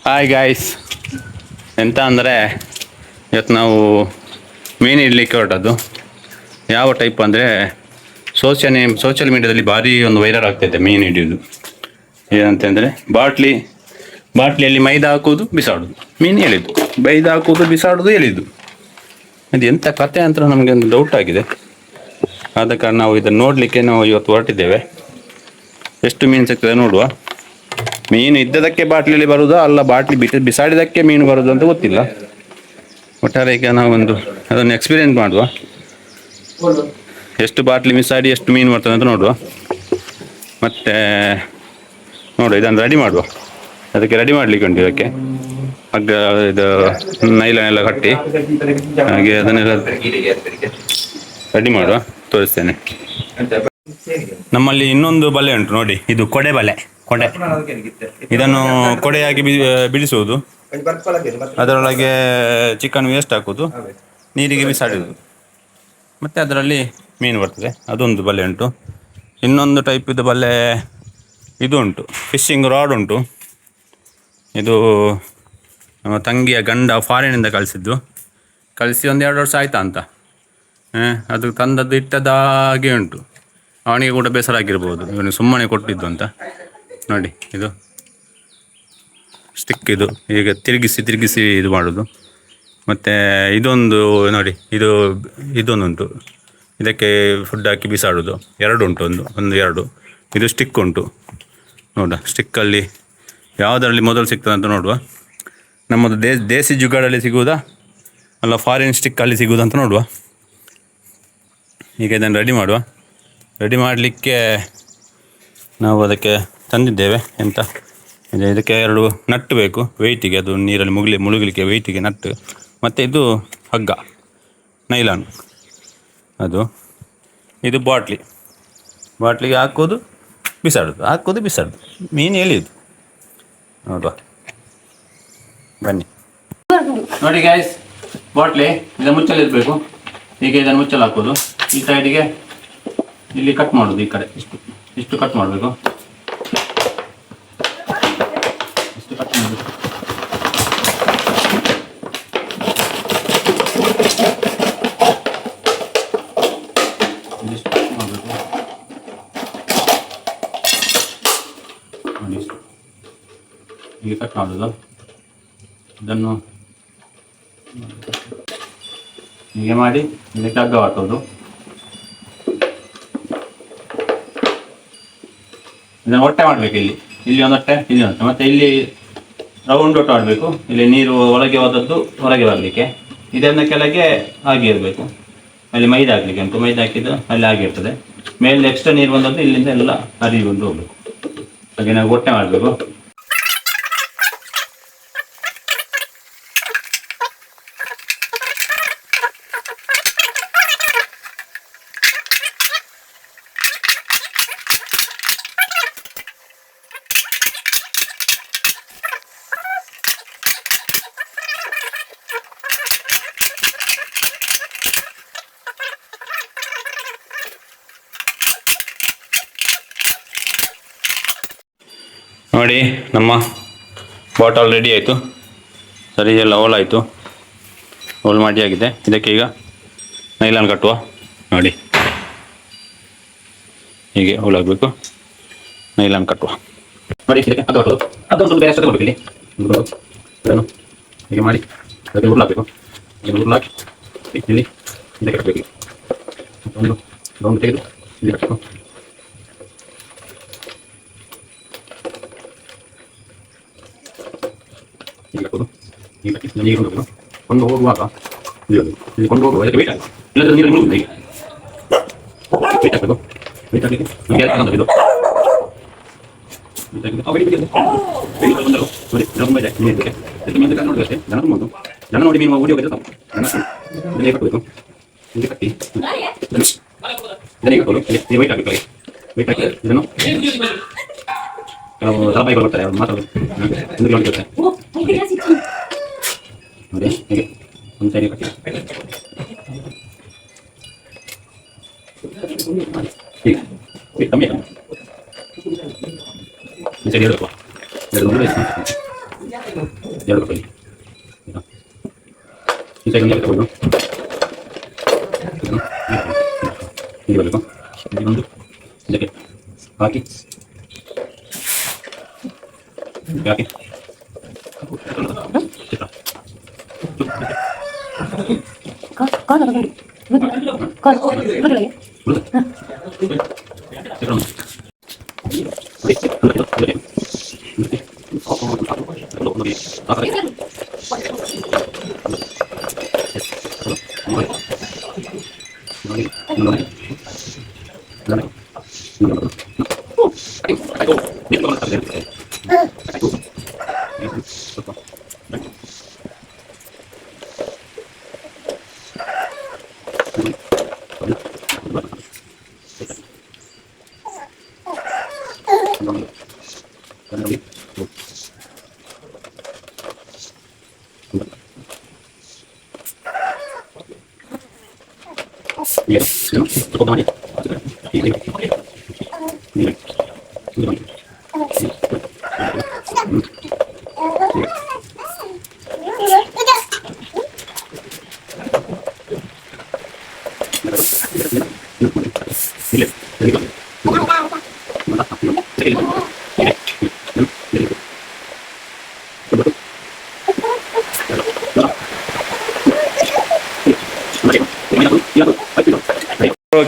Hi guys, ಎಂತ ಅಂದರೆ ಇವತ್ತು ನಾವು ಮೀನು ಇಡಲಿಕ್ಕೆ ಹೊರಟದ್ದು. ಯಾವ ಟೈಪ್ ಅಂದರೆ ಸೋಷಿಯಲ್ ಮೀಡಿಯಾದಲ್ಲಿ ಭಾರಿ ಒಂದು ವೈರಲ್ ಆಗ್ತಾಯಿದೆ ಮೀನು ಹಿಡಿಯೋದು. ಏನಂತಂದರೆ ಬಾಟ್ಲಿಯಲ್ಲಿ ಮೈದಾ ಹಾಕೋದು ಬಿಸಾಡೋದು, ಮೀನು ಎಳಿದು ಬೈದು ಹಾಕೋದು ಬಿಸಾಡೋದು ಎಳಿದು. ಅದು ಎಂಥ ಕತೆ ಅಂತ ನಮಗೆ ಒಂದು ಡೌಟ್ ಆಗಿದೆ. ಆದ ಕಾರಣ ನಾವು ಇದನ್ನು ನೋಡಲಿಕ್ಕೆ ನಾವು ಇವತ್ತು ಹೊರಟಿದ್ದೇವೆ. ಎಷ್ಟು ಮೀನು ಸಿಗ್ತದೆ ನೋಡುವ. ಮೀನು ಇದ್ದದಕ್ಕೆ ಬಾಟ್ಲಿಯಲ್ಲಿ ಬರುವುದಾ ಅಲ್ಲ ಬಾಟ್ಲಿ ಬಿಸಾಡಿದಕ್ಕೆ ಮೀನು ಬರುವುದು ಅಂತ ಗೊತ್ತಿಲ್ಲ. ಒಟ್ಟಾರೆ ಈಗ ನಾವೊಂದು ಅದನ್ನು ಎಕ್ಸ್ಪೀರಿಯೆನ್ಸ್ ಮಾಡುವ. ಎಷ್ಟು ಬಾಟ್ಲಿ ಬಿಸಾಡಿ ಎಷ್ಟು ಮೀನು ಬರ್ತದೆ ಅಂತ ನೋಡುವ. ಮತ್ತು ನೋಡುವ, ಇದನ್ನು ರೆಡಿ ಮಾಡುವ. ಅದಕ್ಕೆ ರೆಡಿ ಮಾಡಲಿಕ್ಕೆ ಉಂಟು. ಇದಕ್ಕೆ ಹಗ್ಗ ಇದು ನೈಲಾನ್ ಎಲ್ಲ ಕಟ್ಟಿ ಹಾಗೆ ಅದನ್ನೆಲ್ಲ ರೆಡಿ ಮಾಡುವ, ತೋರಿಸ್ತೇನೆ. ನಮ್ಮಲ್ಲಿ ಇನ್ನೊಂದು ಬಲೆ ಉಂಟು ನೋಡಿ, ಇದು ಕೊಡೆ ಬಲೆ. ಇದನ್ನು ಕೊಡೆಯಾಗಿ ಬಿಡಿಸುವುದು, ಅದರೊಳಗೆ ಚಿಕನ್ ವೇಸ್ಟ್ ಹಾಕುವುದು, ನೀರಿಗೆ ಬಿಸಾಡುವುದು, ಮತ್ತು ಅದರಲ್ಲಿ ಮೀನು ಬರ್ತದೆ. ಅದೊಂದು ಬಲೆ ಉಂಟು. ಇನ್ನೊಂದು ಟೈಪ್ ಇದು ಬಲೆ ಇದು ಉಂಟು, ಫಿಶಿಂಗ್ ರಾಡ್ ಉಂಟು. ಇದು ನಮ್ಮ ತಂಗಿಯ ಗಂಡ ಫಾರಿನಿಂದ ಕಳಿಸಿ ಒಂದು 2 ವರ್ಷ ಆಯ್ತಾ ಅಂತ. ಅದು ತಂದದ್ದು ಇಟ್ಟದಾಗೆ ಉಂಟು. ಅವನಿಗೆ ಕೂಡ ಬೇಸರ ಆಗಿರ್ಬೋದು, ಇವನಿಗೆ ಸುಮ್ಮನೆ ಕೊಟ್ಟಿದ್ದು ಅಂತ. ನೋಡಿ, ಇದು ಸ್ಟಿಕ್, ಇದು ಈಗ ತಿರುಗಿಸಿ ಇದು ಮಾಡೋದು. ಮತ್ತು ಇದೊಂದು ನೋಡಿ, ಇದೊಂದುಂಟು, ಇದಕ್ಕೆ ಫುಡ್ ಹಾಕಿ ಬಿಸಾಡೋದು. 2 ಉಂಟು, ಒಂದು 2. ಇದು ಸ್ಟಿಕ್ ಉಂಟು ನೋಡ. ಸ್ಟಿಕ್ಕಲ್ಲಿ ಯಾವುದರಲ್ಲಿ ಮೊದಲು ಸಿಗ್ತದೆ ಅಂತ ನೋಡುವ. ನಮ್ಮದು ದೇಸಿ ಜುಗಾಡಲ್ಲಿ ಸಿಗುವುದಾ ಅಲ್ಲ ಫಾರಿನ್ ಸ್ಟಿಕ್ಕಲ್ಲಿ ಸಿಗುವುದಾ ಅಂತ ನೋಡುವ. ಈಗ ಇದನ್ನು ರೆಡಿ ಮಾಡಲಿಕ್ಕೆ ನಾವು ಅದಕ್ಕೆ ತಂದಿದ್ದೇವೆ. ಎಂತ ಇದಕ್ಕೆ 2 ನಟ್ಟು ಬೇಕು ವೆಯ್ಟಿಗೆ, ಅದು ನೀರಲ್ಲಿ ಮುಳುಗಲಿಕ್ಕೆ ವೆಯ್ಟಿಗೆ ನಟ್ಟು. ಮತ್ತು ಇದು ಹಗ್ಗ ನೈಲಾನ್, ಇದು ಬಾಟ್ಲಿಗೆ ಹಾಕೋದು ಬಿಸಾಡೋದು, ಮೀನು ಎಳೆಯೋದು. ನೋಡುವ, ಬನ್ನಿ. ನೋಡಿ ಗಾಯ್ಸ್, ಬಾಟ್ಲಿ ಇದನ್ನು ಮುಚ್ಚಲಿರಬೇಕು. ಹೀಗೆ ಇದನ್ನು ಮುಚ್ಚಲು ಹಾಕೋದು. ಈ ಸೈಡಿಗೆ ಇಲ್ಲಿ ಕಟ್ ಮಾಡೋದು, ಈ ಕಡೆ ಇಷ್ಟು ಕಟ್ ಮಾಡಬೇಕು. ಇಷ್ಟು ಕಟ್ ಮಾಡಬೇಕು. ಇದಿಷ್ಟು ಕಟ್ ಮಾಡಬೇಕು. ನೋಡಿ, ಹೀಗೆ ಕಟ್ ಮಾಡೋದು. ಇದನ್ನು ಹೀಗೆ ಮಾಡಿ ಇದಕ್ಕೆ ಹಗ್ಗ ಹಾಕೋದು. ಇದನ್ನು ಹೊಟ್ಟೆ ಮಾಡಬೇಕು. ಇಲ್ಲಿ ಒಂದು ಹೊಟ್ಟೆ, ಇಲ್ಲಿ ಒಂದು, ಮತ್ತು ಇಲ್ಲಿ ರೌಂಡ್ ಹೊಟ್ಟೆ ಮಾಡಬೇಕು. ಇಲ್ಲಿ ನೀರು ಒಳಗೆ ಹೋದದ್ದು ಹೊರಗೆ ಬರಲಿಕ್ಕೆ. ಇದನ್ನು ಕೆಳಗೆ ಹಾಗೆ ಇರಬೇಕು. ಅಲ್ಲಿ ಮೈದಾ ಹಾಕಲಿಕ್ಕೆ ಉಂಟು, ಮೈದಾ ಹಾಕಿದ್ದು ಅಲ್ಲಿ ಆಗಿರ್ತದೆ. ಮೇಲೆ ಎಕ್ಸ್ಟ್ರಾ ನೀರು ಬಂದದ್ದು ಇಲ್ಲಿಂದ ಎಲ್ಲ ಹರಿಕೊಂಡು ಹೋಗ್ಬೇಕು. ಹಾಗೆ ನಾವು ಹೊಟ್ಟೆ ಮಾಡಬೇಕು. ನೋಡಿ, ನಮ್ಮ ಬಾಟಲ್ ರೆಡಿ ಆಯಿತು. ಸರಿ, ಎಲ್ಲ ಹೋಲಾಯಿತು. ಹೋಲ್ ಮಾಡಿ ಆಗಿದೆ. ಇದಕ್ಕೆ ಈಗ ನೈಲಾನ್ ಕಟ್ಟುವ. ನೋಡಿ, ಹೀಗೆ ಹೋಲಾಗಬೇಕು. ನೈಲಾನ್ ಕಟ್ಟುವ. ನೋಡಿ, ಇದಕ್ಕೆ ಅದೊಂದು ಬೇರೆ ಅಷ್ಟೇ ಕೊಡಬೇಕು. ಇದನ್ನು ಹೀಗೆ ಮಾಡಿ ಅದಕ್ಕೆ ಉರುಳಾಕಬೇಕು. ಉರುಳಾಕಿ ಇಲ್ಲಿ ಇದಕ್ಕೆ ಕಟ್ಟಬೇಕು. ಒಂದು ರೌಂಡ್ ತೆಗೆದು ಇಲ್ಲಿ ಕಟ್ಟಬೇಕು. ನೀರು ಕೊಂಡು ಹೋಗುವಾಗ ಇಲ್ಲಿ ಕೊಂಡು ಹೋಗುವ ಅದಕ್ಕೆ ವೇಟ್ ಆಗ ಇಲ್ಲದ್ರೆ ನೀರು ಮುಳುಗುತ್ತದೆ. ವೇಟ್ ಹಾಕಬೇಕು. ವೇಟ್ ಹಾಕಲಿಕ್ಕೆ ಇದು ನೋಡಿ, ತುಂಬ ಇದೆ ನೀರಿಗೆ. ಅದಕ್ಕೆ ಮೀನು ಜನ ನೋಡಿದ್ರೆ ಜನ ತುಂಬೋದು. ಜನ ನೋಡಿ ಮೀನು ಓಡಿ ಹೋಗಿದ್ರೆ ತಪ್ಪು. ಇದನ್ನೇ ಕಟ್ಟಬೇಕು. ಇಲ್ಲಿ ಕಟ್ಟಿ ಇದನ್ನೇ ಕಟ್ಟೋದು. ಇಲ್ಲಿ ವೇಟ್ ಹಾಕಬೇಕು. ವೇಟ್ ಹಾಕಿ ಇದನ್ನು ಕೆಲವು ಧಾರಾವಾಹಿಗಳು ಬರ್ತಾರೆ, ಅವ್ರು ಮಾತಾಡೋದು ಇರುತ್ತೆ ನೋಡಿ. ಹೀಗೆ ಒಂದು ಸೈಡ್ ಕಟ್ಟಿ ಹೀಗೆ ಕಮ್ಮಿ ಈ ಸೈಡ್ ಹೇಳಬೇಕು. 2 ರೂಪಾಯಿ ಈ ಸೈಡ್ ಒಂದು ತಗೊಳ್ಳು ಇದು ಬರಬೇಕು ಇದೊಂದು ಇದಕ್ಕೆ ಹಾಕಿ ಹಾಕಿ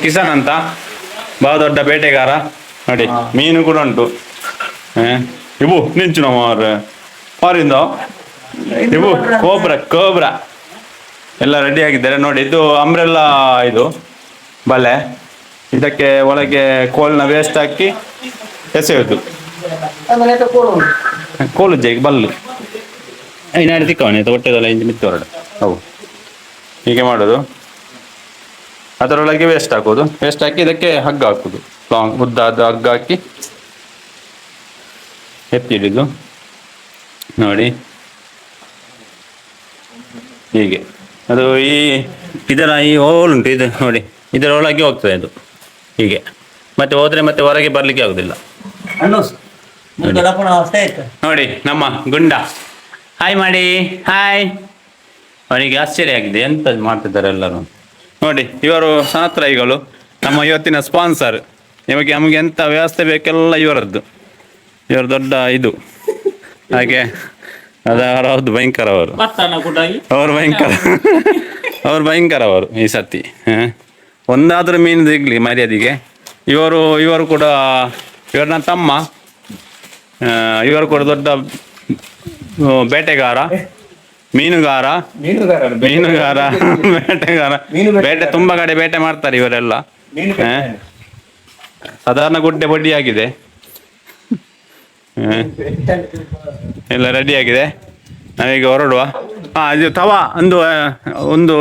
ಕಿಸನ್ ಅಂತ ಬಹಳ ದೊಡ್ಡ ಬೇಟೆಗಾರ ನೋಡಿ, ಮೀನು ಕೂಡ ಉಂಟು. ಇವು ನಿಂಚು ನಾವು ಫಾರಿಂದ ಇವು ಕೋಬ್ರಾ ಎಲ್ಲ ರೆಡಿ ಆಗಿದ್ದಾರೆ ನೋಡಿ. ಇದು ಅಂಬ್ರೆಲ್ಲಾ, ಇದು ಬಲೆ, ಇದಕ್ಕೆ ಒಳಗೆ ಕೋಲ್ನ ವೇಸ್ಟ್ ಹಾಕಿ ಎಸೆಯುವುದು. ಕೋಲು ಜೈಗೆ ಬಲ್ಲು ಐನಾಡು ತಿಕ್ಕವನೆ ಹೊಟ್ಟೆದಲ್ಲ ಇಂಜಿ ಮಿತ್ತು ಹೊರಡು. ಹೌದು, ಹೀಗೆ ಮಾಡೋದು. ಅದರೊಳಗೆ ವೇಸ್ಟ್ ಹಾಕೋದು, ವೇಸ್ಟ್ ಹಾಕಿ ಇದಕ್ಕೆ ಹಗ್ಗ ಹಾಕೋದು, ಲಾಂಗ್ ಉದ್ದಾದ ಹಗ್ಗ ಹಾಕಿ ಎತ್ತಿಡಿದ್ದು ನೋಡಿ. ಹೀಗೆ ಅದು ಇದರ ಈ ಹೋಲ್ ಉಂಟು, ಇದು ನೋಡಿ, ಇದರೊಳಗೆ ಹೋಗ್ತದೆ ಇದು ಹೀಗೆ. ಮತ್ತೆ ಹೋದ್ರೆ ಮತ್ತೆ ಹೊರಗೆ ಬರ್ಲಿಕ್ಕೆ ಆಗುದಿಲ್ಲ ನೋಡಿ. ನಮ್ಮ ಗುಂಡ ಹಾಯ್ ಮಾಡಿ, ಹಾಯ್. ಅವನಿಗೆ ಆಶ್ಚರ್ಯ ಆಗಿದೆ, ಎಂತ ಮಾಡ್ತಿದ್ದಾರೆ ಎಲ್ಲರೂ ನೋಡಿ. ಇವರು ಸನತ್ರೈಗಳು, ನಮ್ಮ ಇವತ್ತಿನ ಸ್ಪಾನ್ಸರ್. ನಮಗೆ ಎಂತ ವ್ಯವಸ್ಥೆ ಬೇಕೆಲ್ಲ ಇವರದ್ದು, ಇವರು ದೊಡ್ಡ ಇದು. ಹಾಗೆ ಹೌದು, ಭಯಂಕರ ಅವರು ಭಯಂಕರ ಅವರು ಈ ಸತಿ. ಒಂದಾದ್ರೂ ಮೀನು ಸಿಗ್ಲಿ ಮರ್ಯಾದೆಗೆ. ಇವರು ಕೂಡ ನನ್ನ ತಮ್ಮ, ಇವರು ಕೂಡ ದೊಡ್ಡ ಬೇಟೆಗಾರ, ಮೀನುಗಾರ ಬೇಟೆಗಾರ. ಬೇಟೆ ತುಂಬಾ ಕಡೆ ಬೇಟೆ ಮಾಡ್ತಾರೆ ಇವರೆಲ್ಲ. ಸಾಧಾರಣ ಗುಡ್ಡೆ ಬಡ್ಡಿ ಆಗಿದೆ, ಎಲ್ಲ ರೆಡಿ ಆಗಿದೆ. ನಾವೀಗ ಹೊರಡುವ. ಇದು ತವಾ ಒಂದು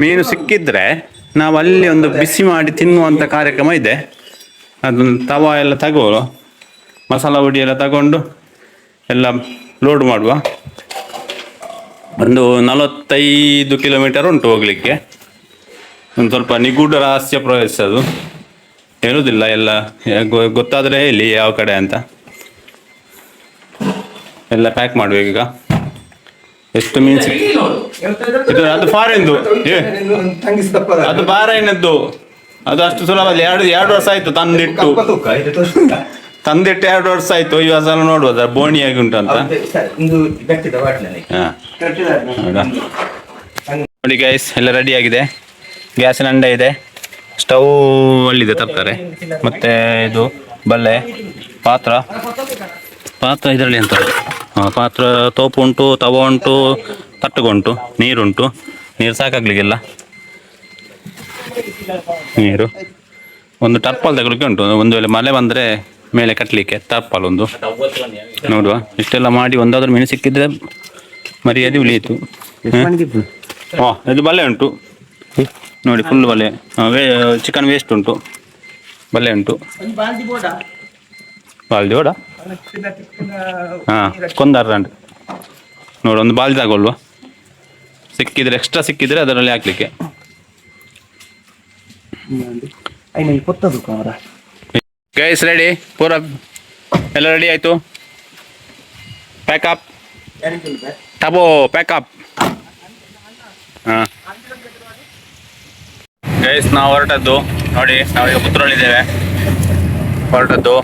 ಮೀನು ಸಿಕ್ಕಿದ್ರೆ ನಾವು ಅಲ್ಲಿ ಒಂದು ಬಿಸಿ ಮಾಡಿ ತಿನ್ನುವಂಥ ಕಾರ್ಯಕ್ರಮ ಇದೆ. ಅದನ್ನು ತವಾ ಎಲ್ಲ ತಗೋರು, ಮಸಾಲ ಹುಡಿ ಎಲ್ಲ ತಗೊಂಡು ಎಲ್ಲ ಲೋಡ್ ಮಾಡುವ. ಒಂದು 45 ಕಿಲೋಮೀಟರ್ ಉಂಟು ಹೋಗ್ಲಿಕ್ಕೆ. ಒಂದು ಸ್ವಲ್ಪ ನಿಗೂಢ ರಹಸ್ಯ ಪ್ರವೇಶ, ಅದು ಹೇಳುವುದಿಲ್ಲ, ಎಲ್ಲ ಗೊತ್ತಾದರೆ ಹೇಳಿ ಯಾವ ಕಡೆ ಅಂತ. ಎಲ್ಲ ಪ್ಯಾಕ್ ಮಾಡ್ಬೇಕು ಈಗ. ಎಷ್ಟು ಮೀನು ಇದು, ಅದು ಫಾರಿನ್ದು, ಅದು ಬಾರೈನದ್ದು. ಅದು ಅಷ್ಟು ಸುಲಭ ಅಲ್ಲ. ಎರಡು ವರ್ಷ ಆಯ್ತು ತಂದಿಟ್ಟು 2 ವರ್ಷ ಆಯ್ತು. ಈ ಸಲ ನೋಡುವ ಬೋಣಿಯಾಗಿ ಉಂಟು ಅಂತ. ನೋಡಿ ಗೈಸ್, ಎಲ್ಲ ರೆಡಿ ಆಗಿದೆ. ಗ್ಯಾಸಿನ ಅಂಡ ಇದೆ, ಸ್ಟವ್ ಅಲ್ಲಿದೆ ತರ್ತಾರೆ. ಮತ್ತೆ ಇದು ಬಲ್ಲೆ, ಪಾತ್ರ ಇದರಲ್ಲಿ ಅಂತ ಪಾತ್ರ, ತೋಪು ಉಂಟು, ತವ ಉಂಟು, ತಟ್ಟುಗುಂಟು, ನೀರುಂಟು. ನೀರು ಸಾಕಾಗ್ಲಿಕ್ಕಿಲ್ಲ, ನೀರು. ಒಂದು ಟರ್ಪಲ್ ತಗೊಳ್ಳಿಕ್ಕೆ ಉಂಟು, ಒಂದು ವೇಳೆ ಮಳೆ ಬಂದರೆ ಮೇಲೆ ಕಟ್ಟಲಿಕ್ಕೆ ಟರ್ಪಲ್ ಒಂದು ನೋಡುವ. ಇಷ್ಟೆಲ್ಲ ಮಾಡಿ ಒಂದಾದ್ರೂ ಮೀನು ಸಿಕ್ಕಿದ್ರೆ ಮರ್ಯಾದೆ ಉಳಿಯಿತು. ಇದು ಬಲ್ಲೆ ಉಂಟು ನೋಡಿ, ಫುಲ್ ಬಲ್ಲೆ. ಚಿಕನ್ ವೇಸ್ಟ್ ಉಂಟು, ಬಲ್ಲೆ ಉಂಟು. ಬಾಲ್ದಿ ಓಡ ಕೊಂದಾರ ನೋಡಿ. ಒಂದು ಬಾಲ್ದಿ ತಗೊಳ್ಳುವ, ಸಿಕ್ಕಿದ್ರೆ ಎಕ್ಸ್ಟ್ರಾ ಸಿಕ್ಕಿದ್ರೆ ಅದರಲ್ಲಿ ಹಾಕ್ಲಿಕ್ಕೆ. ಗೈಸ್ ರೆಡಿ, ಪೂರ ಎಲ್ಲ ರೆಡಿ ಆಯ್ತು. ಪ್ಯಾಕಪ್ ಟಬೋ ಪ್ಯಾಕಪ್. ಹಾಂ ಗೈಸ್, ನಾವು ಹೊರಟದ್ದು ನೋಡಿ, ನಾವೀಗ ಪುತ್ತೂರಲ್ಲಿದ್ದೇವೆ. ಹೊರಟದ್ದು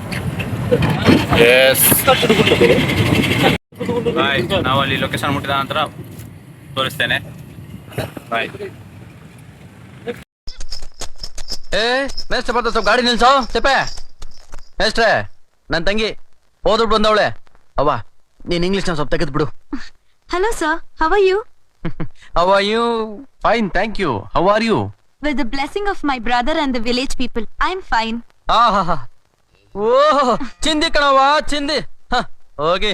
ಎಸ್ ಬಾಯ್. ನಾವು ಅಲ್ಲಿ ಲೊಕೇಶನ್ ಮುಟ್ಟಿದ ನಂತರ ತೋರಿಸ್ತೇನೆ. ಬಾಯ್. ಮೇಸ್ಟ್ರೆ ಬರ್ತಾ ಸ್ವಲ್ಪ ಗಾಡಿ ನಿಲ್ಸೋ. ತಿಪ್ಪೆ ಮೇಸ್ಟ್ರೆ, ನನ್ನ ತಂಗಿ ಹೋದ್ರು ಬಂದವಳೆ. ಅವ್ವ, ನೀನ್ ಇಂಗ್ಲಿಷ್ನ ಸ್ವಲ್ಪ ತೆಗೆದು ಬಿಡು. Hello sir, how are you? How are you? Fine, thank you. How are you? With the blessing of my brother and the village people, I'm fine. ಓಹ್, ಚಿಂದಿ ಕಣವ್ವ, ಚಿಂದಿ. ಹೋಗಿ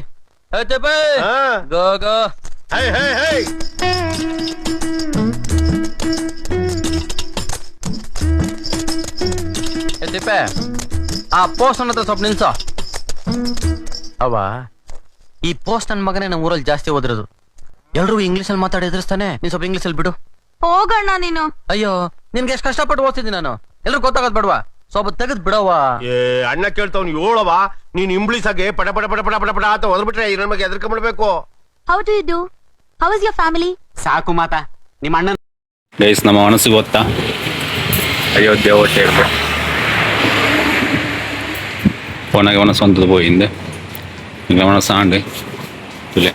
ತಿಪ್ಪೆ, ಗೋ ಗೋ. ತಿಪ್ಪೆ, ಆ ಪೋಸ್ಟ್ ಹತ್ರ ಸ್ವಲ್ಪ ನಿಲ್ಸೋ. ಅವ್ವ, ಈ ಪೋಸ್ಟ್ ನನ್ನ ಮಗನೇ ನಮ್ಮ ಊರಲ್ಲಿ ಜಾಸ್ತಿ ಓದಿರೋದು. ಎಲ್ರಿಗೂ ಇಂಗ್ಲಿಷ್ ಅಲ್ಲಿ ಮಾತಾಡಿ ಎದುರಿಸ್ತಾನೆ. ನೀನ್ ಸ್ವಲ್ಪ ಇಂಗ್ಲಿಷ್ ಅಲ್ಲಿ ಬಿಡು. ಹೋಗಣ್ಣ ನೀನು. ಅಯ್ಯೋ, ನಿನ್ಗೆ ಎಷ್ಟು ಕಷ್ಟಪಟ್ಟು ಓದ್ತಿದ್ದೀನಿ ನಾನು. ಎಲ್ರು ಗೊತ್ತಾಗೋದ್ ಬೇಡವಾ? ಸ್ವಲ್ಪ ತೆಗೆದ್ ಬಿಡವ್ವ. ಅಣ್ಣ ಕೇಳ್ತಾವ್ ಹೇಳವ. ನೀನ್ ಇಂಬ್ಲಿಸಾಗೆ ಪಟ ಪಟ ಪಟ ಪಟ ಪಟ ಪಟ ಅಂತ ಓದ್ಬಿಟ್ರೆ ಇದ್ರ ಬಗ್ಗೆ ಎದ್ರಕೊಂಡ್ಬಿಡ್ಬೇಕು. How do you do? How is your family? ಸಾಕು ಮಾತಾ, ನಿಮ್ಮ ಅಣ್ಣನ ಗೈಸ್, ನಮ್ಮ ಮನಸ್ಸಿಗೆ ಗೊತ್ತಾ അയോധ്യ ഓട്ടയെടുത്ത് പോണക മനസ്സൊന്നത് പോയിണ്ട് നിങ്ങളെ മനസ്സാണ്ട് ഇല്ലേ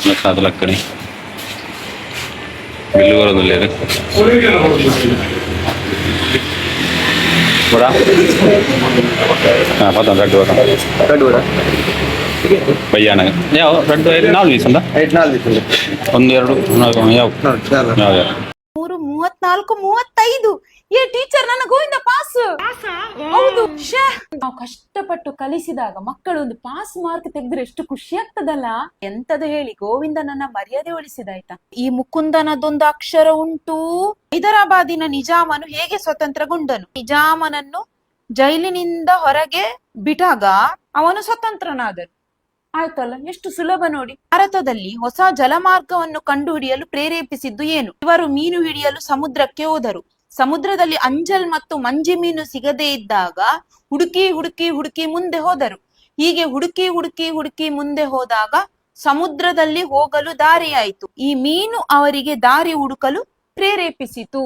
മനസ്സാതലക്കണി ബില്ല് കുറൊന്നുമില്ലേ ಪತ್ತೊಂದು ರೆಡ್ ಬಯ್ಯಾನ ಯಾವ ರೆಡ್ 4 ಪೀಸ್ ಅಂತ 1 2 ಯಾವ 34 35 ಏ ಟೀಚರ್ ನನ್ನ ಗೋವಿಂದ ಪಾಸ್. ಹೌದು, ನಾವು ಕಷ್ಟಪಟ್ಟು ಕಲಿಸಿದಾಗ ಮಕ್ಕಳು ಒಂದು ಪಾಸ್ ಮಾರ್ಕ್ ತೆಗೆದ್ರೆ ಎಷ್ಟು ಖುಷಿ ಆಗ್ತದಲ್ಲ. ಎಂತದು ಹೇಳಿ, ಗೋವಿಂದ ನನ್ನ ಮರ್ಯಾದೆ ಉಳಿಸಿದಾಯ್ತಾ. ಈ ಮುಕುಂದನದೊಂದು ಅಕ್ಷರ ಉಂಟು. ಹೈದರಾಬಾದಿನ ನಿಜಾಮನು ಹೇಗೆ ಸ್ವತಂತ್ರಗೊಂಡನು? ನಿಜಾಮನನ್ನು ಜೈಲಿನಿಂದ ಹೊರಗೆ ಬಿಟ್ಟಾಗ ಅವನು ಸ್ವತಂತ್ರನಾದನು. ಆಯ್ತಲ್ಲ, ಎಷ್ಟು ಸುಲಭ ನೋಡಿ. ಭಾರತದಲ್ಲಿ ಹೊಸ ಜಲಮಾರ್ಗವನ್ನು ಕಂಡುಹಿಡಿಯಲು ಪ್ರೇರೇಪಿಸಿದ್ದು ಏನು? ಇವರು ಮೀನು ಹಿಡಿಯಲು ಸಮುದ್ರಕ್ಕೆ ಹೋದರು. ಸಮುದ್ರದಲ್ಲಿ ಅಂಜಲ್ ಮತ್ತು ಮಂಜಿ ಮೀನು ಸಿಗದೇ ಇದ್ದಾಗ ಹುಡುಕಿ ಹುಡುಕಿ ಹುಡುಕಿ ಮುಂದೆ ಹೋದರು. ಹೀಗೆ ಹುಡುಕಿ ಹುಡುಕಿ ಹುಡುಕಿ ಮುಂದೆ ಹೋದಾಗ ಸಮುದ್ರದಲ್ಲಿ ಹೋಗಲು ದಾರಿಯಾಯಿತು. ಈ ಮೀನು ಅವರಿಗೆ ದಾರಿ ಹುಡುಕಲು ಪ್ರೇರೇಪಿಸಿತು.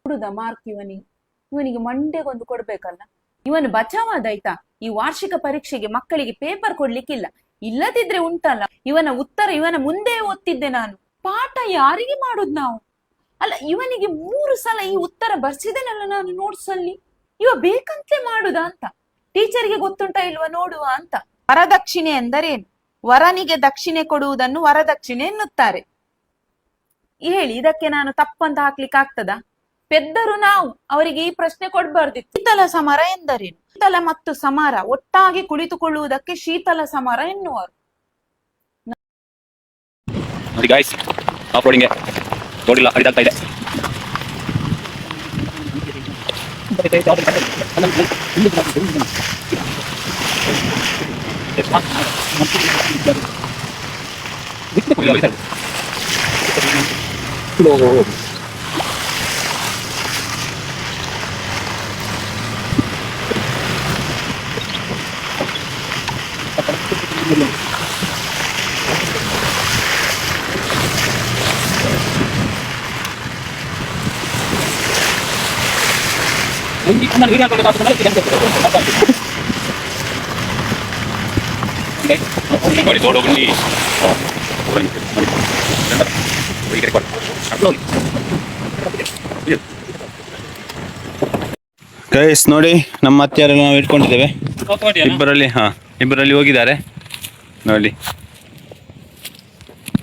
ಹುಡುದ ಮಾರ್ಕ್ ಇವನಿಗೆ ಮಂಡೆಗೊಂದು ಕೊಡ್ಬೇಕಲ್ಲ. ಇವನು ಬಚಾವಾದಾಯ್ತಾ. ಈ ವಾರ್ಷಿಕ ಪರೀಕ್ಷೆಗೆ ಮಕ್ಕಳಿಗೆ ಪೇಪರ್ ಕೊಡ್ಲಿಕ್ಕಿಲ್ಲ. ಇಲ್ಲದಿದ್ರೆ ಉಂಟಲ್ಲ, ಇವನ ಉತ್ತರ ಇವನ ಮುಂದೆ ಓದ್ತಿದ್ದೆ ನಾನು. ಪಾಠ ಯಾರಿಗೆ ಮಾಡುದು ನಾವು? ಅಲ್ಲ, ಇವನಿಗೆ 3 ಸಲ ಈ ಉತ್ತರ ಬರ್ಸಿದೇನಲ್ಲ ನಾನು ನೋಟ್ಸ್ ಅಲ್ಲಿ. ಇವ ಬೇಕಂತಲೇ ಮಾಡುದಾ ಅಂತ ಟೀಚರ್ಗೆ ಗೊತ್ತುಂಟಾ ಇಲ್ವಾ ನೋಡುವ ಅಂತ. ವರದಕ್ಷಿಣೆ ಎಂದರೇನು? ವರನಿಗೆ ದಕ್ಷಿಣೆ ಕೊಡುವುದನ್ನು ವರದಕ್ಷಿಣೆ ಎನ್ನುತ್ತಾರೆ. ಹೇಳಿ, ಇದಕ್ಕೆ ನಾನು ತಪ್ಪಂತ ಹಾಕ್ಲಿಕ್ಕೆ ಆಗ್ತದ? ಪೆದ್ದರು ನಾವು, ಅವರಿಗೆ ಈ ಪ್ರಶ್ನೆ ಕೊಡ್ಬಾರ್ದಿತ್ತು. ಶೀತಲ ಸಮರ ಎಂದರೇನು? ಶೀತಲ ಮತ್ತು ಸಮರ ಒಟ್ಟಾಗಿ ಕುಳಿತುಕೊಳ್ಳುವುದಕ್ಕೆ ಶೀತಲ ಸಮರ ಎನ್ನುವರು. ನೋಡಿಲ್ಲ, ಅಡಿದಾಗ್ತಾ ಇದೆ. ಗೈಸ್ ನೋಡಿ, ನಮ್ಮ ಅತ್ತೆಯರೆಲ್ಲ ನಾವು ಇಟ್ಕೊಂಡಿದ್ದೇವೆ. ಇಬ್ಬರಲ್ಲಿ ಹೋಗಿದ್ದಾರೆ ನೋಡಿ,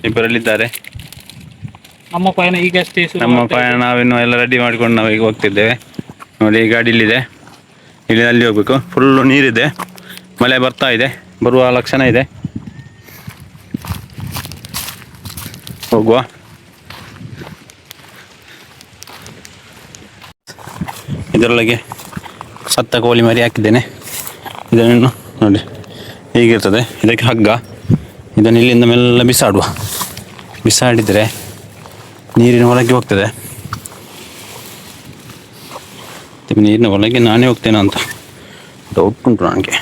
ಇಬ್ಬರಲ್ಲಿದ್ದಾರೆ. ನಮ್ಮ ಪಯಣ ಈಗ ನಾವಿನ್ನು ಎಲ್ಲ ರೆಡಿ ಮಾಡ್ಕೊಂಡು ನಾವು ಈಗ ಹೋಗ್ತಿದ್ದೇವೆ ನೋಡಿ. ಈ ಗಾಡಿ ಇಲ್ಲಿದೆ, ಇಲ್ಲಿ ಅಲ್ಲಿ ಹೋಗ್ಬೇಕು. ಫುಲ್ಲು ನೀರಿದೆ, ಮಳೆ ಬರ್ತಾ ಇದೆ, ಬರುವ ಲಕ್ಷಣ ಇದೆ. ಹೋಗುವ. ಇದರೊಳಗೆ ಸತ್ತ ಕೋಳಿ ಮರಿ ಹಾಕಿದ್ದೇನೆ. ಇದನ್ನು ನೋಡಿ ಹೀಗಿರ್ತದೆ. ಇದಕ್ಕೆ ಹಗ್ಗ, ಇದನ್ನು ಇಲ್ಲಿಂದ ಮೆಲ್ಲ ಬಿಸಾಡಿದರೆ ನೀರಿನ ಒಳಗೆ ಹೋಗ್ತದೆ. ನೀರಿನ ಒಳಗೆ ನಾನೇ ಹೋಗ್ತೇನೆ ಅಂತ ಡೌಟ್ ಉಂಟು ನನಗೆ.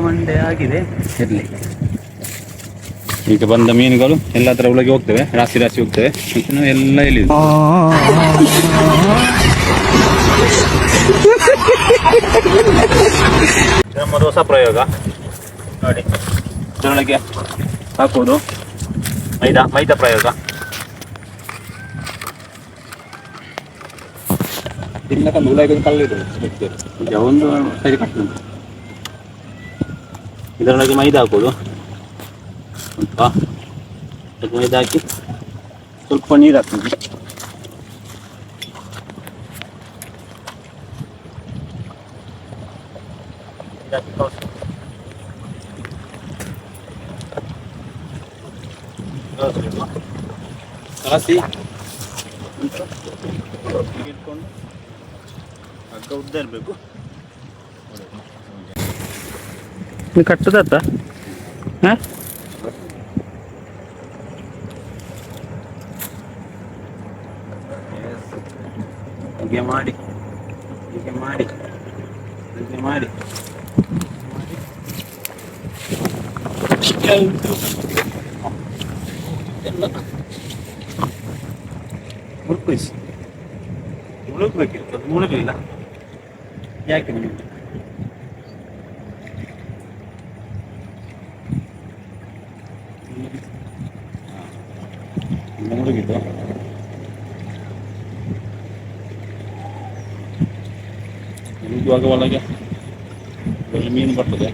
ಮಂಡೆ ಆಗಿದೆ ಇರಲಿ. ಈಗ ಬಂದ ಮೀನುಗಳು ಎಲ್ಲ ತರ ಒಳಗೆ ಹೋಗ್ತವೆ, ರಾಶಿ ರಾಶಿ ಹೋಗ್ತವೆ. ನಾವು ಎಲ್ಲ ಇಲ್ಲಿ ನಮ್ಮದು ಹೊಸ ಪ್ರಯೋಗ ನೋಡಿ. ಇದರೊಳಗೆ ಹಾಕುವುದು ಮೈದಾ ಪ್ರಯೋಗ. ಈಗ ಒಂದು ಸರಿ ಕಟ್ಟುದು. ಇದರೊಳಗೆ ಮೈದಾ ಹಾಕೋದು, ಸ್ವಲ್ಪ ಮೈದಾ ಹಾಕಿ ಸ್ವಲ್ಪ ನೀರು ಹಾಕೋದು. ಕಲಸಿ ಇಟ್ಕೊಂಡು ಹಗ್ಗ ಉದ್ದ ಇರಬೇಕು. ನೀವು ಕಟ್ಟುದತ್ತ ಹಾಂ ಹೀಗೆ ಮಾಡಿ ಹೀಗೆ ಮಾಡಿ ಹೀಗೆ ಮಾಡಿ ಎಲ್ಲ ಮುಳುಗಿಸಿ ಮುಳುಗಬೇಕಿತ್ತು, ಅದು ಮುಳುಗಲಿಲ್ಲ. ಯಾಕೆ ನಿಮಗೆ ಮುಳುಗಿದ್ದು? ಮುಳುಗುವಾಗ ಒಳಗೆ ಮೀನು ಬರ್ತದೆ.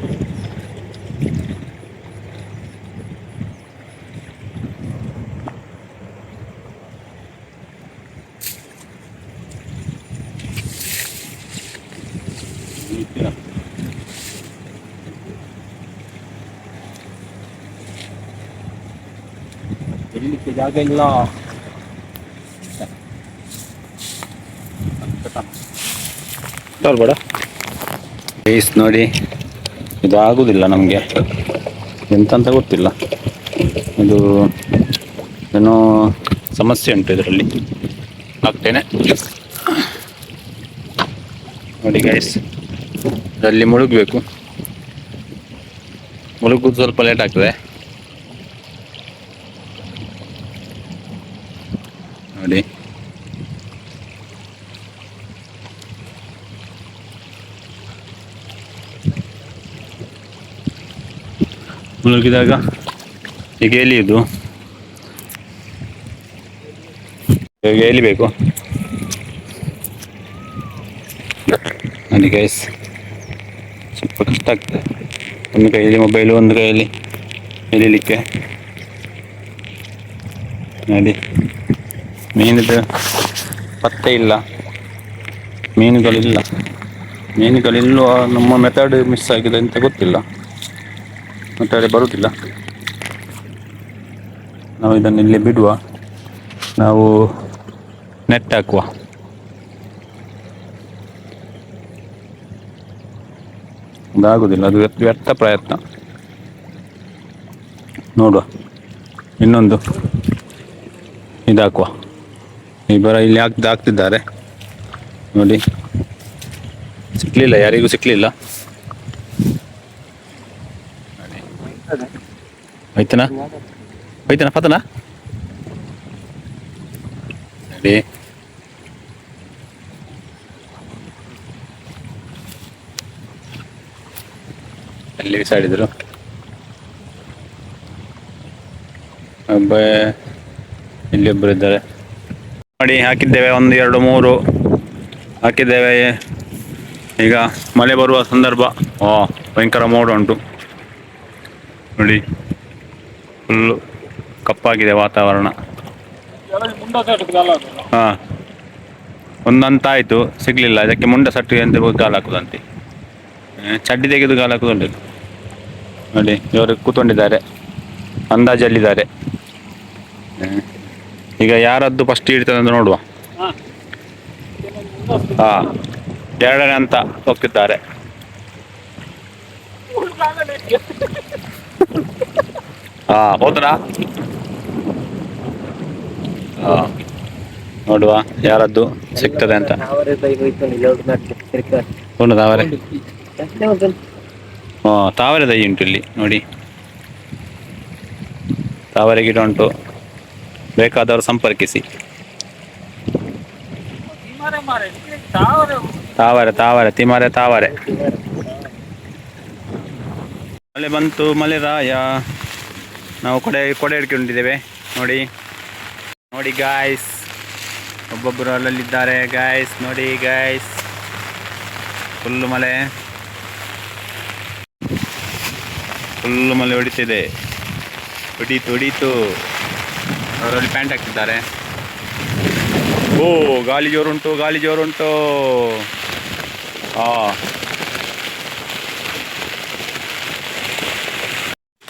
ಎಲ್ಲಿಕ್ಕೆ ಜಾಗ ಇಲ್ಲ. ಬೇಡ ಬೇಸ್ ನೋಡಿ, ಇದು ಆಗುದಿಲ್ಲ ನಮಗೆ, ಎಂತಂತ ಗೊತ್ತಿಲ್ಲ. ಇದು ಏನೋ ಸಮಸ್ಯೆ ಉಂಟು ಇದರಲ್ಲಿ. ಆಗ್ತೇನೆ ನೋಡಿ ಗೈಸ್, ಇದರಲ್ಲಿ ಮುಳುಗಬೇಕು. ಮುಳುಗುದು ಸ್ವಲ್ಪ ಲೇಟ್ ಆಗ್ತದೆ ನೋಡಿ. ಮುಳುಗಿದಾಗ ಈಗ ಎಲಿಯುದು, ಈಗ ಎಲಿಬೇಕು ನೋಡಿ ಗೈಸ್. ಸ್ವಲ್ಪ ಕಷ್ಟ ಆಗ್ತದೆ, ಒಂದು ಕೈಯಲ್ಲಿ ಮೊಬೈಲು, ಒಂದು ಕೈಯಲ್ಲಿ ಎಲಿಲಿಕ್ಕೆ ನೋಡಿ. ಮೀನಿದು ಪತ್ತೆ ಇಲ್ಲ, ಮೀನುಗಳಿಲ್ಲ. ನಮ್ಮ ಮೆಥಡ್ ಮಿಸ್ ಆಗಿದೆ ಅಂತ ಗೊತ್ತಿಲ್ಲ, ಮೆಥಡ್ ಬರುತ್ತಿಲ್ಲ. ನಾವು ಇದನ್ನು ಇಲ್ಲಿ ಬಿಡುವ, ನಾವು ನೆಟ್ ಹಾಕುವ. ಅದಾಗುದಿಲ್ಲ, ಅದು ವ್ಯರ್ಥ ಪ್ರಯತ್ನ. ನೋಡುವ, ಇನ್ನೊಂದು ಇದಾಕುವ. ಇಬ್ಬರ ಇಲ್ಲಿ ಹಾಕ್ತಿದ್ದಾರೆ ನೋಡಿ. ಸಿಕ್ಲಿಲ್ಲ, ಯಾರಿಗೂ ಸಿಕ್ಲಿಲ್ಲ. ಆಯ್ತನಾ ಪತನ ನೋಡಿ. ಅಲ್ಲಿ ಬಿಸಾಡಿದ್ರು. ಒಬ್ಬ ಇಲ್ಲಿ ಒಬ್ಬರು ಇದ್ದಾರೆ ನೋಡಿ. ಹಾಕಿದ್ದೇವೆ, 1 2 3 ಹಾಕಿದ್ದೇವೆ. ಈಗ ಮಳೆ ಬರುವ ಸಂದರ್ಭ. ಭಯಂಕರ ಮೋಡ ಉಂಟು ನೋಡಿ, ಫುಲ್ಲು ಕಪ್ಪಾಗಿದೆ ವಾತಾವರಣ. ಹಾಂ, ಒಂದಂತ ಆಯಿತು, ಸಿಗಲಿಲ್ಲ. ಇದಕ್ಕೆ ಮುಂಡ ಸಟ್ಟು ಅಂತ ಗಾಲ ಹಾಕುದಂತೆ. ಚಡ್ಡಿ ತೆಗೆದು ಗಾಲ ಹಾಕುದುಂಟು ನೋಡಿ. ಇವರು ಕೂತ್ಕೊಂಡಿದ್ದಾರೆ, ಅಂದಾಜಲ್ಲಿದ್ದಾರೆ. ಈಗ ಯಾರದ್ದು ಫಸ್ಟ್ ಹಿಡಿತದೆ ಅಂತ ನೋಡುವ. ಹಾಂ, 2ನೇ ಅಂತ ಹೋಗ್ತಿದ್ದಾರೆ. ಹೋದ್ರಾ? ನೋಡುವ ಯಾರದ್ದು ಸಿಗ್ತದೆ ಅಂತ. ಉಂಟು ತಾವರೆ. ತಾವರೆ ದೈ ಉಂಟು ಇಲ್ಲಿ ನೋಡಿ, ತಾವರೆ ಗಿಡ ಉಂಟು, ಬೇಕಾದವರು ಸಂಪರ್ಕಿಸಿ. ತಾವರೆ ತಾವರೆ ತಿಮರೆ ತಾವರೆ. ಮಳೆ ಬಂತು, ಮಳೆ ರಾಯ. ನಾವು ಕೊಡೆ ಹಿಡ್ಕೊಂಡಿದ್ದೇವೆ ನೋಡಿ. ನೋಡಿ ಗಾಯ್ಸ್, ಒಬ್ಬೊಬ್ಬರು ಅಲ್ಲಲ್ಲಿದ್ದಾರೆ ಗಾಯ್ಸ್. ನೋಡಿ ಗಾಯ್ಸ್, ಫುಲ್ಲು ಮಳೆ ಹೊಡಿತಿದೆ. ಹೊಡೀತು. ಅವರಲ್ಲಿ ಪ್ಯಾಂಟ್ ಹಾಕ್ತಿದ್ದಾರೆ. ಓ ಗಾಳಿ ಜೋರುಂಟು.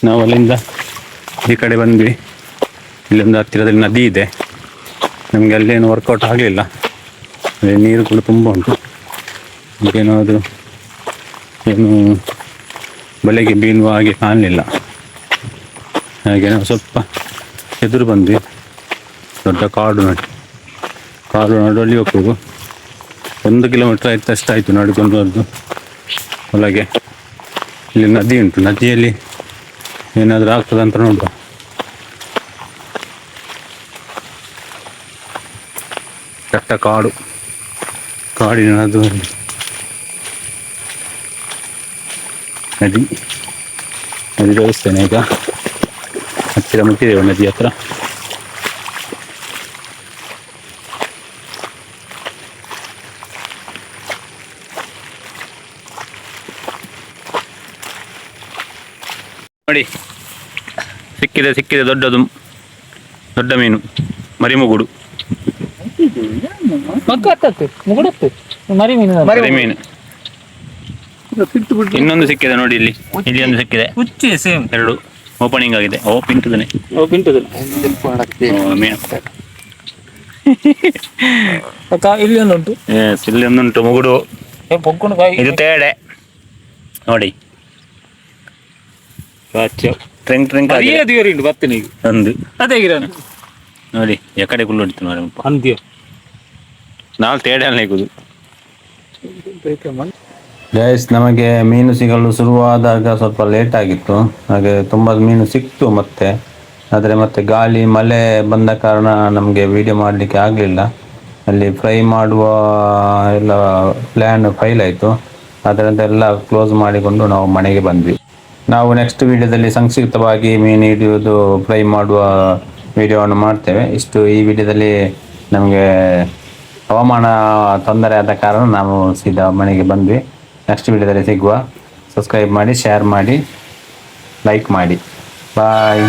ನಾವು ಅಲ್ಲಿಂದ ಈ ಕಡೆ ಬಂದ್ವಿ. ಇಲ್ಲೊಂದು ಹತ್ತಿರದಲ್ಲಿ ನದಿ ಇದೆ. ನಮಗೆ ಅಲ್ಲೇನು ವರ್ಕೌಟ್ ಆಗಲಿಲ್ಲ. ಅಲ್ಲಿ ನೀರು ಕೂಡ ತುಂಬ ಉಂಟು. ಈಗೇನಾದರೂ ಏನು ಬಲೆಗೆ ಬೀಳುವ ಹಾಗೆ ಕಾಣಲಿಲ್ಲ. ಹಾಗೆ ನಾವು ಸ್ವಲ್ಪ ಎದುರು ಬಂದ್ವಿ. ದೊಡ್ಡ ಕಾಡು ನಡುವಲ್ಲಿ ಹೋಗ್ಬೇಕು. 1 ಕಿಲೋಮೀಟರ್ ಅಷ್ಟಾಯಿತು ನಡ್ಕೊಂಡು ಬಂದು ಒಳಗೆ. ಇಲ್ಲಿ ನದಿ ಉಂಟು. ನದಿಯಲ್ಲಿ ಏನಾದರೂ ಆಗ್ತದಂತ ನೋಡುವ. ದಟ್ಟ ಕಾಡಿನ ನದಿ ತೋರಿಸ್ತೇನೆ. ಈಗ ಹತ್ತಿರ ಮುಟ್ಟಿದ್ದೇವೆ ನದಿ ಹತ್ರ. ನೋಡಿ ಸಿಕ್ಕಿದೆ ದೊಡ್ಡ ಮೀನು, ಮರಿಮುಗುಡು. ಮರಿ ಮೀನು. ಇನ್ನೊಂದು ಸಿಕ್ಕಿದೆ ನೋಡಿ, ಇಲ್ಲಿ ಒಂದು ಸಿಕ್ಕಿದೆ. ಎರಡು ಓಪನಿಂಗ್ ಆಗಿದೆ. ಪಿಂಟುದನೆ ಮೀನು. ಇಲ್ಲಿ ಒಂದುಂಟು ಮುಗುಡು. ಇದು ತೇಡೆ ನೋಡಿ. ಟ್ರಿಂಕ್ ಒಂದು ನೋಡಿ, ಎಕಡೆ ಕುಲ್ಲು ಹೊಡಿತು ನೋಡಿ. ನಾವು ತೇಡೆ ಅಲ್ಲಿಗುದು. ಗೈಸ್, ನಮಗೆ ಮೀನು ಸಿಗಲು ಶುರುವಾದಾಗ ಸ್ವಲ್ಪ ಲೇಟ್ ಆಗಿತ್ತು. ಹಾಗೆ ತುಂಬ ಮೀನು ಸಿಕ್ತು ಆದರೆ ಮತ್ತೆ ಗಾಳಿ ಮಳೆ ಬಂದ ಕಾರಣ ನಮಗೆ ವಿಡಿಯೋ ಮಾಡಲಿಕ್ಕೆ ಆಗಲಿಲ್ಲ. ಅಲ್ಲಿ ಫ್ರೈ ಮಾಡುವ ಎಲ್ಲ ಪ್ಲ್ಯಾನ್ ಫೈಲ್ ಆಯಿತು. ಅದರಂತೆ ಎಲ್ಲ ಕ್ಲೋಸ್ ಮಾಡಿಕೊಂಡು ನಾವು ಮನೆಗೆ ಬಂದ್ವಿ. ನಾವು ನೆಕ್ಸ್ಟ್ ವಿಡಿಯೋದಲ್ಲಿ ಸಂಕ್ಷಿಪ್ತವಾಗಿ ಮೀನು ಹಿಡಿಯುವುದು, ಫ್ರೈ ಮಾಡುವ ವಿಡಿಯೋವನ್ನು ಮಾಡ್ತೇವೆ. ಈ ವಿಡಿಯೋದಲ್ಲಿ ನಮಗೆ ಹವಾಮಾನ ತೊಂದರೆ ಆದ ಕಾರಣ ನಾವು ಸೀದಾ ಮನೆಗೆ ಬಂದ್ವಿ. ನೆಕ್ಸ್ಟ್ ವಿಡಿಯೋದಲ್ಲಿ ಸಿಗುವ. ಸಬ್ಸ್ಕ್ರೈಬ್ ಮಾಡಿ, ಶೇರ್ ಮಾಡಿ, ಲೈಕ್ ಮಾಡಿ. ಬಾಯ್.